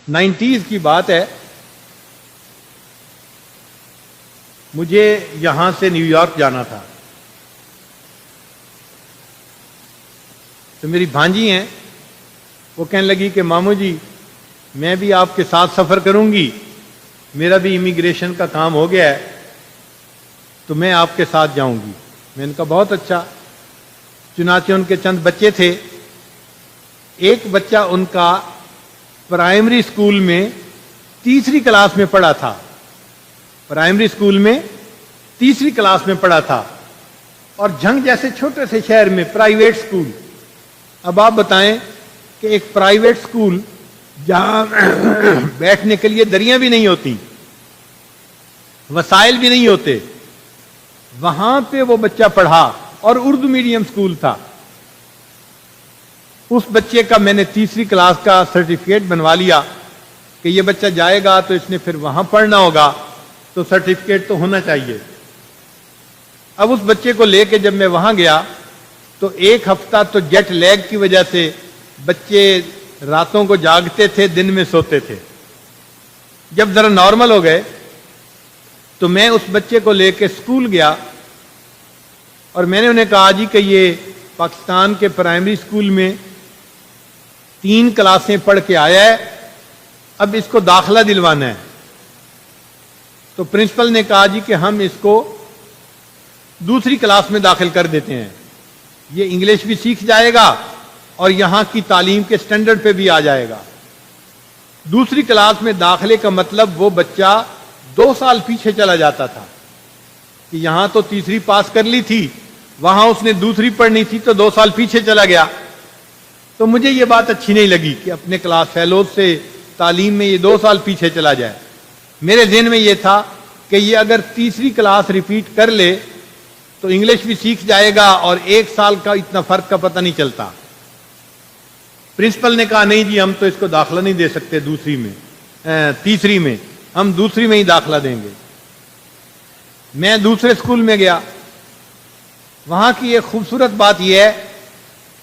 90s کی بات ہے. مجھے یہاں سے نیو یارک جانا تھا. تو میری بھانجی ہیں, وہ کہنے لگی کہ ماموں جی میں بھی آپ کے ساتھ سفر کروں گی, میرا بھی امیگریشن کا کام ہو گیا ہے تو میں آپ کے ساتھ جاؤں گی. میں نے کہا بہت اچھا. چنانچہ ان کے چند بچے تھے. ایک بچہ ان کا پرائمری اسکول میں تیسری کلاس میں پڑھا تھا. پرائمری اسکول میں تیسری کلاس میں پڑھا تھا, اور جھنگ جیسے چھوٹے سے شہر میں پرائیویٹ اسکول. اب آپ بتائیں کہ ایک پرائیویٹ اسکول جہاں بیٹھنے کے لیے دریاں بھی نہیں ہوتی, وسائل بھی نہیں ہوتے, وہاں پہ وہ بچہ پڑھا, اور اردو میڈیم اسکول تھا. اس بچے کا میں نے تیسری کلاس کا سرٹیفکیٹ بنوا لیا کہ یہ بچہ جائے گا تو اس نے پھر وہاں پڑھنا ہوگا, تو سرٹیفکیٹ تو ہونا چاہیے. اب اس بچے کو لے کے جب میں وہاں گیا تو ایک ہفتہ تو جیٹ لیگ کی وجہ سے بچے راتوں کو جاگتے تھے, دن میں سوتے تھے. جب ذرا نارمل ہو گئے تو میں اس بچے کو لے کے اسکول گیا, اور میں نے انہیں کہا جی کہ یہ پاکستان کے پرائمری اسکول میں 3 کلاسیں پڑھ کے آیا ہے, اب اس کو داخلہ دلوانا ہے. تو پرنسپل نے کہا جی کہ ہم اس کو دوسری کلاس میں داخل کر دیتے ہیں, یہ انگلش بھی سیکھ جائے گا اور یہاں کی تعلیم کے سٹینڈرڈ پہ بھی آ جائے گا. دوسری کلاس میں داخلے کا مطلب وہ بچہ 2 سال پیچھے چلا جاتا تھا کہ یہاں تو تیسری پاس کر لی تھی, وہاں اس نے دوسری پڑھنی تھی تو 2 سال پیچھے چلا گیا. تو مجھے یہ بات اچھی نہیں لگی کہ اپنے کلاس فیلوز سے تعلیم میں یہ 2 سال پیچھے چلا جائے. میرے ذہن میں یہ تھا کہ یہ اگر تیسری کلاس ریپیٹ کر لے تو انگلش بھی سیکھ جائے گا, اور 1 سال کا اتنا فرق کا پتہ نہیں چلتا. پرنسپل نے کہا نہیں جی ہم تو اس کو داخلہ نہیں دے سکتے تیسری میں, ہم دوسری میں ہی داخلہ دیں گے. میں دوسرے اسکول میں گیا. وہاں کی ایک خوبصورت بات یہ ہے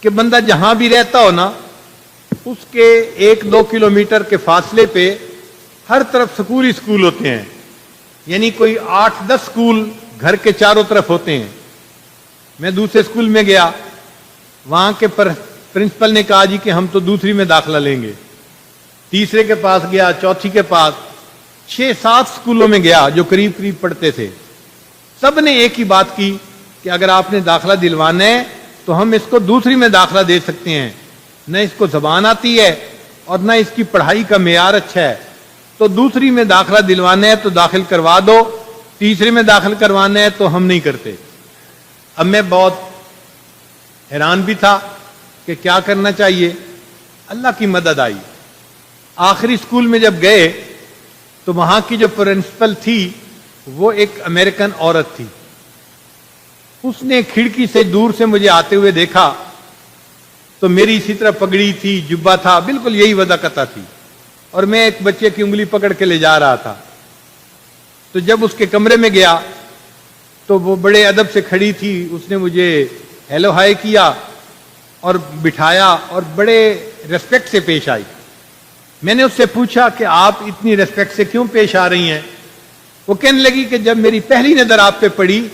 کہ بندہ جہاں بھی رہتا ہو نا, اس کے 1-2 کلومیٹر کے فاصلے پہ ہر طرف سکول ہی سکول ہوتے ہیں, یعنی کوئی 8-10 سکول گھر کے چاروں طرف ہوتے ہیں. میں دوسرے اسکول میں گیا, وہاں کے پرنسپل نے کہا جی کہ ہم تو دوسری میں داخلہ لیں گے. تیسرے کے پاس گیا, چوتھی کے پاس, 6-7 اسکولوں میں گیا جو قریب قریب پڑھتے تھے. سب نے ایک ہی بات کی کہ اگر آپ نے داخلہ دلوانا ہے تو ہم اس کو دوسری میں داخلہ دے سکتے ہیں, نہ اس کو زبان آتی ہے اور نہ اس کی پڑھائی کا معیار اچھا ہے, تو دوسری میں داخلہ دلوانا ہے تو داخل کروا دو, تیسرے میں داخل کروانا ہے تو ہم نہیں کرتے. اب میں بہت حیران بھی تھا کہ کیا کرنا چاہیے. اللہ کی مدد آئی. آخری اسکول میں جب گئے تو وہاں کی جو پرنسپل تھی وہ ایک امریکن عورت تھی. اس نے کھڑکی سے دور سے مجھے آتے ہوئے دیکھا تو میری اسی طرح پگڑی تھی, جبہ تھا, بالکل یہی وضاقتہ تھی, اور میں ایک بچے کی انگلی پکڑ کے لے جا رہا تھا. تو جب اس کے کمرے میں گیا تو وہ بڑے ادب سے کھڑی تھی, اس نے مجھے ہیلو ہائی کیا اور بٹھایا اور بڑے ریسپیکٹ سے پیش آئی. میں نے اس سے پوچھا کہ آپ اتنی ریسپیکٹ سے کیوں پیش آ رہی ہیں؟ وہ کہنے لگی کہ جب میری پہلی نظر آپ پہ پڑی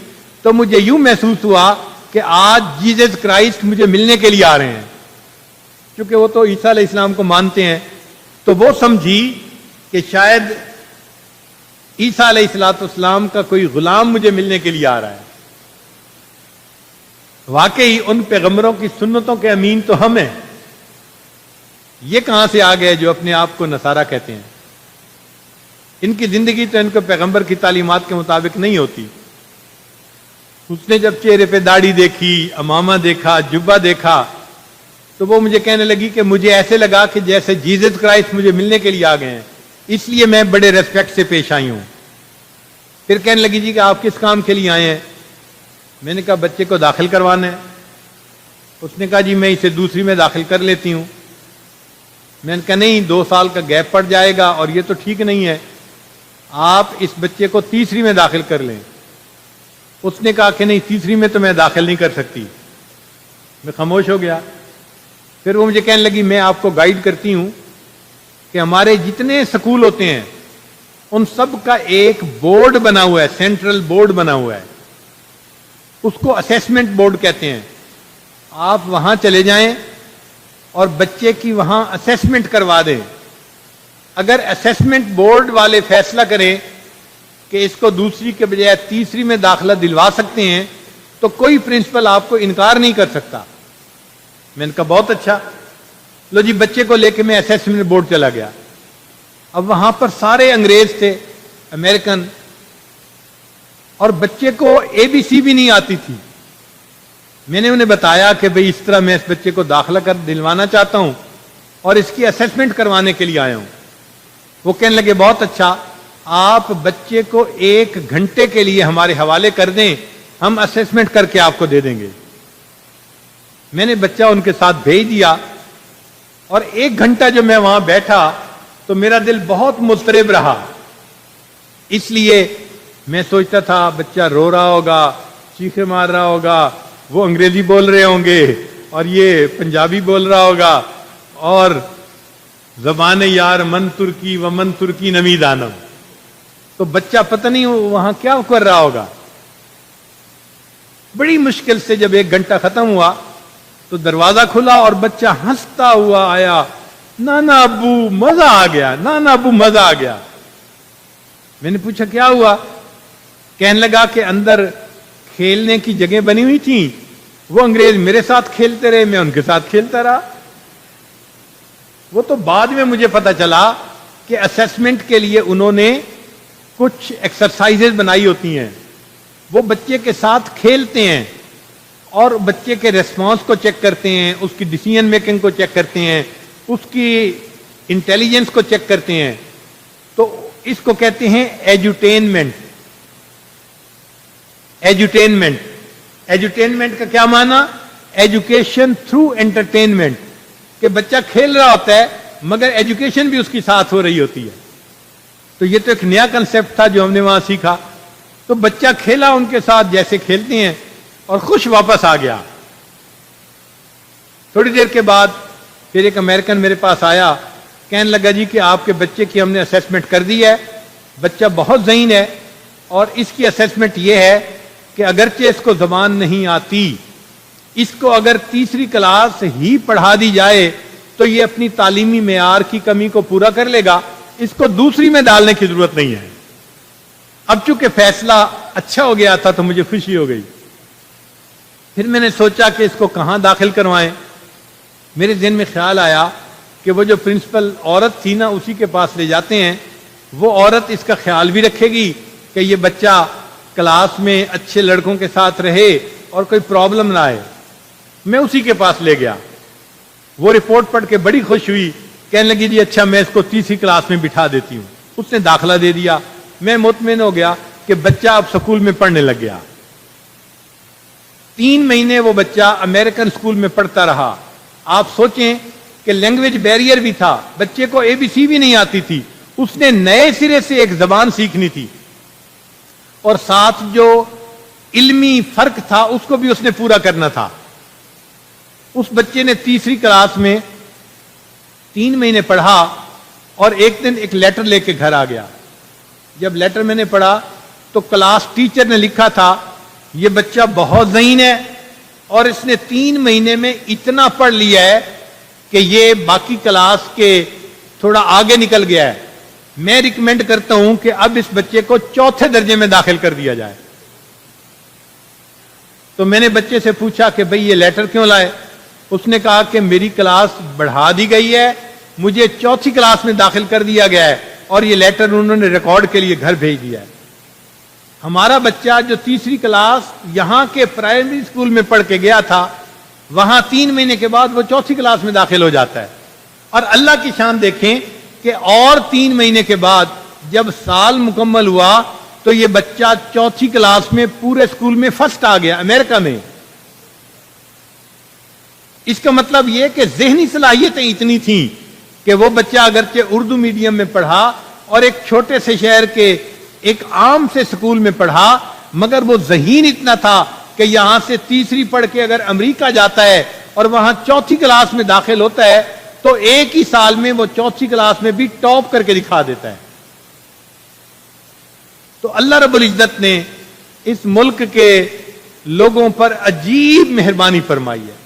تو مجھے یوں محسوس ہوا کہ آج جیزس کرائسٹ مجھے ملنے کے لیے آ رہے ہیں. کیونکہ وہ تو عیسیٰ علیہ السلام کو مانتے ہیں, تو وہ سمجھی کہ شاید عیسیٰ علیہ السلام کا کوئی غلام مجھے ملنے کے لیے آ رہا ہے. واقعی ان پیغمبروں کی سنتوں کے امین تو ہم ہیں. یہ کہاں سے آ گئے جو اپنے آپ کو نصارہ کہتے ہیں؟ ان کی زندگی تو ان کو پیغمبر کی تعلیمات کے مطابق نہیں ہوتی. اس نے جب چہرے پہ داڑھی دیکھی, امامہ دیکھا, جبہ دیکھا, تو وہ مجھے کہنے لگی کہ مجھے ایسے لگا کہ جیسے جیزس کرائسٹ مجھے ملنے کے لیے آ گئے ہیں, اس لیے میں بڑے ریسپیکٹ سے پیش آئی ہوں. پھر کہنے لگی جی کہ آپ کس کام کے لیے آئے ہیں؟ میں نے کہا بچے کو داخل کروانا ہے. اس نے کہا جی میں اسے دوسری میں داخل کر لیتی ہوں. میں نے کہا نہیں, 2 سال کا گیپ پڑ جائے گا اور یہ تو ٹھیک نہیں ہے, آپ اس بچے کو تیسری میں داخل کر لیں. اس نے کہا کہ نہیں, تیسری میں تو میں داخل نہیں کر سکتی. میں خاموش ہو گیا. پھر وہ مجھے کہنے لگی میں آپ کو گائیڈ کرتی ہوں, کہ ہمارے جتنے سکول ہوتے ہیں ان سب کا ایک بورڈ بنا ہوا ہے، سینٹرل بورڈ بنا ہوا ہے، اس کو اسیسمنٹ بورڈ کہتے ہیں. آپ وہاں چلے جائیں اور بچے کی وہاں اسیسمنٹ کروا دیں. اگر اسیسمنٹ بورڈ والے فیصلہ کریں کہ اس کو دوسری کے بجائے تیسری میں داخلہ دلوا سکتے ہیں تو کوئی پرنسپل آپ کو انکار نہیں کر سکتا. میں نے کہا بہت اچھا، لو جی بچے کو لے کے میں اسیسمنٹ بورڈ چلا گیا. اب وہاں پر سارے انگریز تھے، امریکن، اور بچے کو ABC بھی نہیں آتی تھی. میں نے انہیں بتایا کہ بھئی اس طرح میں اس بچے کو داخلہ کر دلوانا چاہتا ہوں اور اس کی اسیسمنٹ کروانے کے لیے آیا ہوں. وہ کہنے لگے بہت اچھا، آپ بچے کو 1 گھنٹے کے لیے ہمارے حوالے کر دیں، ہم اسیسمنٹ کر کے آپ کو دے دیں گے. میں نے بچہ ان کے ساتھ بھیج دیا اور 1 گھنٹہ جو میں وہاں بیٹھا تو میرا دل بہت مضطرب رہا. اس لیے میں سوچتا تھا بچہ رو رہا ہوگا، چیخے مار رہا ہوگا، وہ انگریزی بول رہے ہوں گے اور یہ پنجابی بول رہا ہوگا، اور زبان یار من ترکی و من ترکی نمی دانم. تو بچہ پتہ نہیں وہاں کیا کر رہا ہوگا. بڑی مشکل سے جب 1 گھنٹہ ختم ہوا تو دروازہ کھلا اور بچہ ہنستا ہوا آیا، نانا ابو مزہ آ گیا، نانا ابو مزہ آ گیا. میں نے پوچھا کیا ہوا؟ کہنے لگا کہ اندر کھیلنے کی جگہ بنی ہوئی تھی، وہ انگریز میرے ساتھ کھیلتے رہے، میں ان کے ساتھ کھیلتا رہا. وہ تو بعد میں مجھے پتا چلا کہ اسیسمنٹ کے لیے انہوں نے کچھ ایکسرسائزز بنائی ہوتی ہیں، وہ بچے کے ساتھ کھیلتے ہیں اور بچے کے ریسپانس کو چیک کرتے ہیں، اس کی ڈیسیژن میکنگ کو چیک کرتے ہیں، اس کی انٹیلیجنس کو چیک کرتے ہیں. تو اس کو کہتے ہیں ایجوٹینمنٹ. ایجوٹینمنٹ کا کیا معنی؟ ایجوکیشن تھرو انٹرٹینمنٹ، کہ بچہ کھیل رہا ہوتا ہے مگر ایجوکیشن بھی اس کی ساتھ ہو رہی ہوتی ہے. تو یہ تو ایک نیا کنسپٹ تھا جو ہم نے وہاں سیکھا. تو بچہ کھیلا ان کے ساتھ جیسے کھیلتے ہیں اور خوش واپس آ گیا. تھوڑی دیر کے بعد پھر ایک امریکن میرے پاس آیا، کہنے لگا جی کہ آپ کے بچے کی ہم نے اسیسمنٹ کر دی ہے، بچہ بہت ذہین ہے اور اس کی اسیسمنٹ یہ ہے کہ اگرچہ اس کو زبان نہیں آتی، اس کو اگر تیسری کلاس ہی پڑھا دی جائے تو یہ اپنی تعلیمی معیار کی کمی کو پورا کر لے گا، اس کو دوسری میں ڈالنے کی ضرورت نہیں ہے. اب چونکہ فیصلہ اچھا ہو گیا تھا تو مجھے خوشی ہو گئی. پھر میں نے سوچا کہ اس کو کہاں داخل کروائیں. میرے ذہن میں خیال آیا کہ وہ جو پرنسپل عورت تھی نا اسی کے پاس لے جاتے ہیں، وہ عورت اس کا خیال بھی رکھے گی کہ یہ بچہ کلاس میں اچھے لڑکوں کے ساتھ رہے اور کوئی پرابلم نہ آئے. میں اسی کے پاس لے گیا. وہ رپورٹ پڑھ کے بڑی خوش ہوئی، کہنے لگی جی اچھا میں اس کو تیسری کلاس میں بٹھا دیتی ہوں. اس نے داخلہ دے دیا. میں مطمئن ہو گیا کہ بچہ اب سکول میں پڑھنے لگ گیا. 3 مہینے وہ بچہ امریکن سکول میں پڑھتا رہا. آپ سوچیں کہ لینگویج بیریئر بھی تھا، بچے کو ABC بھی نہیں آتی تھی، اس نے نئے سرے سے ایک زبان سیکھنی تھی، اور ساتھ جو علمی فرق تھا اس کو بھی اس نے پورا کرنا تھا. اس بچے نے تیسری کلاس میں 3 مہینے پڑھا اور ایک دن ایک لیٹر لے کے گھر آ گیا. جب لیٹر میں نے پڑھا تو کلاس ٹیچر نے لکھا تھا یہ بچہ بہت ذہین ہے اور اس نے 3 مہینے میں اتنا پڑھ لیا ہے کہ یہ باقی کلاس کے تھوڑا آگے نکل گیا ہے. میں ریکمینڈ کرتا ہوں کہ اب اس بچے کو 4تھے درجے میں داخل کر دیا جائے. تو میں نے بچے سے پوچھا کہ بھئی یہ لیٹر کیوں لائے؟ اس نے کہا کہ میری کلاس بڑھا دی گئی ہے، مجھے 4تھی کلاس میں داخل کر دیا گیا ہے اور یہ لیٹر انہوں نے ریکارڈ کے لیے گھر بھیج دیا ہے. ہمارا بچہ جو تیسری کلاس یہاں کے پرائمری اسکول میں پڑھ کے گیا تھا، وہاں 3 مہینے کے بعد وہ 4تھی کلاس میں داخل ہو جاتا ہے. اور اللہ کی شان دیکھیں کہ اور 3 مہینے کے بعد جب سال مکمل ہوا تو یہ بچہ 4تھی کلاس میں پورے اسکول میں فرسٹ آ گیا امریکہ میں. اس کا مطلب یہ کہ ذہنی صلاحیتیں اتنی تھیں کہ وہ بچہ اگرچہ اردو میڈیم میں پڑھا اور ایک چھوٹے سے شہر کے ایک عام سے سکول میں پڑھا، مگر وہ ذہین اتنا تھا کہ یہاں سے تیسری پڑھ کے اگر امریکہ جاتا ہے اور وہاں 4تھی کلاس میں داخل ہوتا ہے تو ایک ہی سال میں وہ چوتھی کلاس میں بھی ٹاپ کر کے دکھا دیتا ہے. تو اللہ رب العزت نے اس ملک کے لوگوں پر عجیب مہربانی فرمائی ہے.